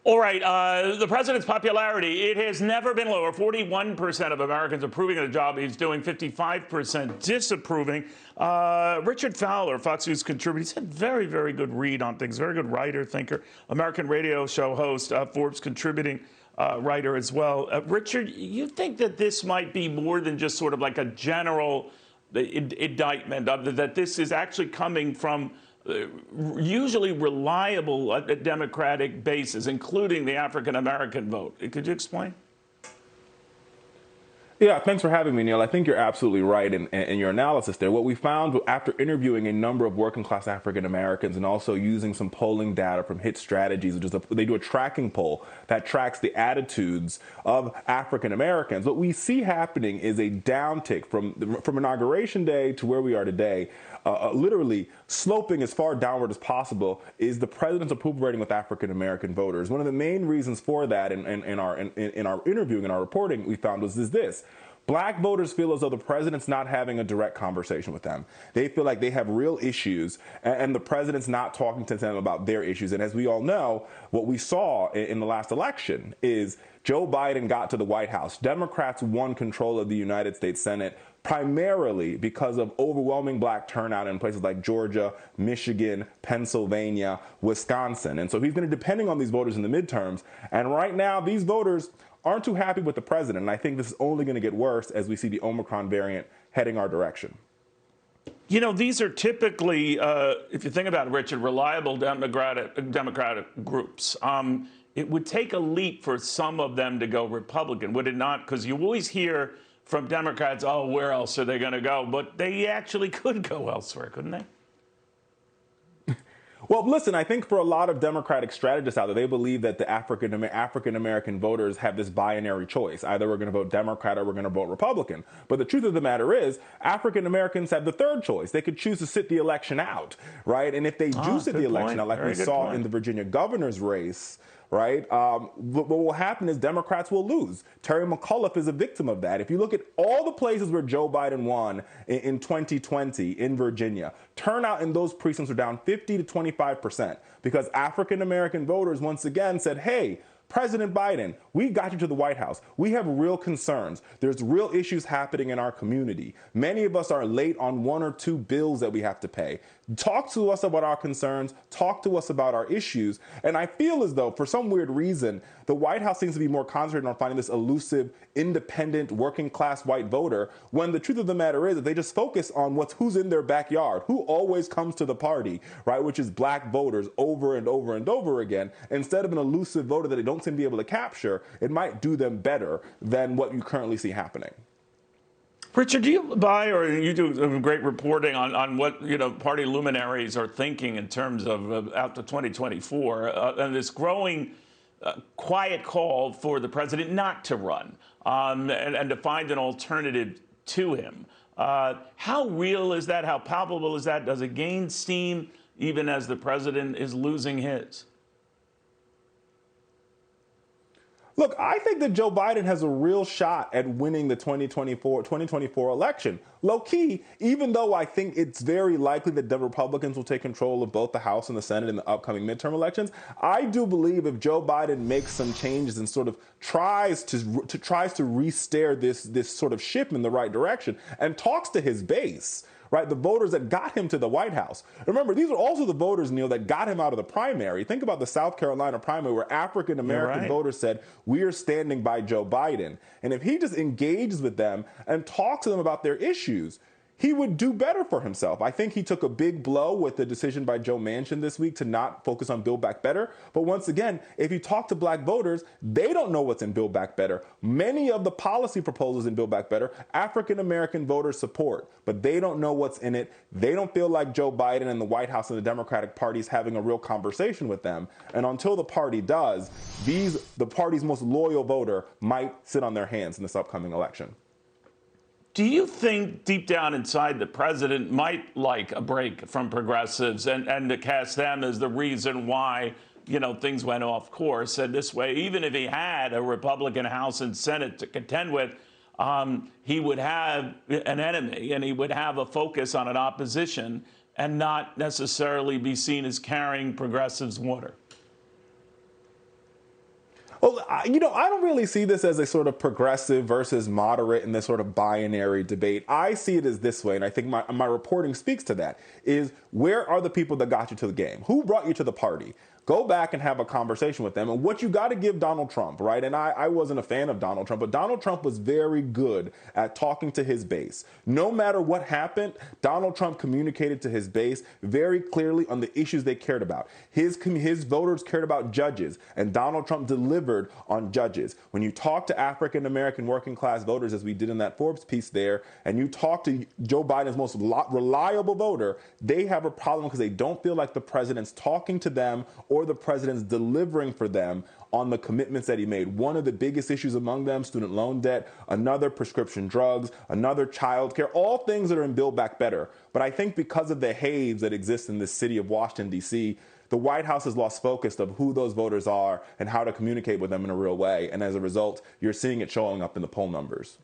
All right, the president's popularity, it has never been lower. 41% of Americans approving of the job he's doing, 55% disapproving. Richard Fowler, Fox News contributor, he's had very, very good read on things, very good writer, thinker, American radio show host, Forbes contributing writer as well. Richard, you think that this might be more than just sort of like a general indictment, that this is actually coming from usually reliable Democratic bases, including the African-American vote? Could you explain? Yeah, thanks for having me, Neil. I think you're absolutely right in your analysis there. What we found after interviewing a number of working class African Americans and also using some polling data from Hit Strategies, which is they do a tracking poll that tracks the attitudes of African Americans. What we see happening is a downtick from inauguration day to where we are today. Literally sloping as far downward as possible is the president's approval rating with African American voters. One of the main reasons for that in our interviewing and our reporting we found was this. Black voters feel as though the president's not having a direct conversation with them. They feel like they have real issues and the president's not talking to them about their issues. And as we all know, what we saw in the last election is Joe Biden got to the White House. Democrats won control of the United States Senate primarily because of overwhelming black turnout in places like Georgia, Michigan, Pennsylvania, Wisconsin. And so he's going to be depending on these voters in the midterms. And right now, these voters aren't too happy with the president. And I think this is only going to get worse as we see the Omicron variant heading our direction. You know, these are typically, if you think about it, Richard, reliable Democratic groups. It would take a leap for some of them to go Republican, would it not? Because you always hear from Democrats, oh, where else are they going to go? But they actually could go elsewhere, couldn't they? Well, listen, I think for a lot of Democratic strategists out there, they believe that the African-American voters have this binary choice. Either we're going to vote Democrat or we're going to vote Republican. But the truth of the matter is, African-Americans have the third choice. They could choose to sit the election out, right? And if they do sit the election out, like we saw in the Virginia governor's race, right, what will happen is Democrats will lose. Terry McAuliffe is a victim of that. If you look at all the places where Joe Biden won in 2020 in Virginia, turnout in those precincts were down 50 to 25% because African-American voters once again said, hey, President Biden, we got you to the White House. We have real concerns. There's real issues happening in our community. Many of us are late on 1 or 2 bills that we have to pay. Talk to us about our concerns. Talk to us about our issues. And I feel as though, for some weird reason, the White House seems to be more concentrated on finding this elusive, independent, working-class white voter, when the truth of the matter is that they just focus on who's in their backyard, who always comes to the party, right, which is black voters over and over and over again. Instead of an elusive voter that they don't seem to be able to capture, it might do them better than what you currently see happening. Richard, do you buy, or you do great reporting on what party luminaries are thinking in terms of out to 2024 and this growing quiet call for the president not to run and to find an alternative to him? How real is that? How palpable is that? Does it gain steam even as the president is losing his? Look, I think that Joe Biden has a real shot at winning the 2024 election. Low key, even though I think it's very likely that the Republicans will take control of both the House and the Senate in the upcoming midterm elections, I do believe if Joe Biden makes some changes and sort of tries to re-steer this sort of ship in the right direction and talks to his base, right, the voters that got him to the White House. Remember, these are also the voters, Neil, that got him out of the primary. Think about the South Carolina primary where African-American voters said, we are standing by Joe Biden. And if he just engages with them and talks to them about their issues, he would do better for himself. I think he took a big blow with the decision by Joe Manchin this week to not focus on Build Back Better. But once again, if you talk to black voters, they don't know what's in Build Back Better. Many of the policy proposals in Build Back Better, African-American voters support, but they don't know what's in it. They don't feel like Joe Biden and the White House and the Democratic Party is having a real conversation with them. And until the party does, the party's most loyal voter might sit on their hands in this upcoming election. Do you think deep down inside the president might like a break from progressives and to cast them as the reason why, things went off course? And this way, even if he had a Republican House and Senate to contend with, he would have an enemy and he would have a focus on an opposition and not necessarily be seen as carrying progressives' water. Well, I don't really see this as a sort of progressive versus moderate in this sort of binary debate. I see it as this way, and I think my reporting speaks to that, is where are the people that got you to the game? Who brought you to the party? Go back and have a conversation with them. And what you got to give Donald Trump, right? And I wasn't a fan of Donald Trump, but Donald Trump was very good at talking to his base. No matter what happened, Donald Trump communicated to his base very clearly on the issues they cared about. His voters cared about judges, and Donald Trump delivered on judges. When you talk to African American working class voters, as we did in that Forbes piece there, and you talk to Joe Biden's most reliable voter, they have a problem because they don't feel like the president's talking to them or the president's delivering for them on the commitments that he made. One of the biggest issues among them, student loan debt, another prescription drugs, another child care, all things that are in Build Back Better. But I think because of the haze that exists in this city of Washington, D.C., the White House has lost focus of who those voters are and how to communicate with them in a real way. And as a result, you're seeing it showing up in the poll numbers.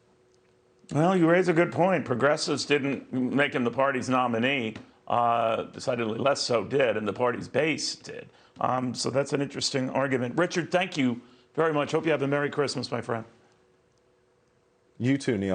Well, you raise a good point. Progressives didn't make him the party's nominee. Decidedly less so did, and the party's base did. So that's an interesting argument. Richard, thank you very much. Hope you have a Merry Christmas, my friend. You too, Neil.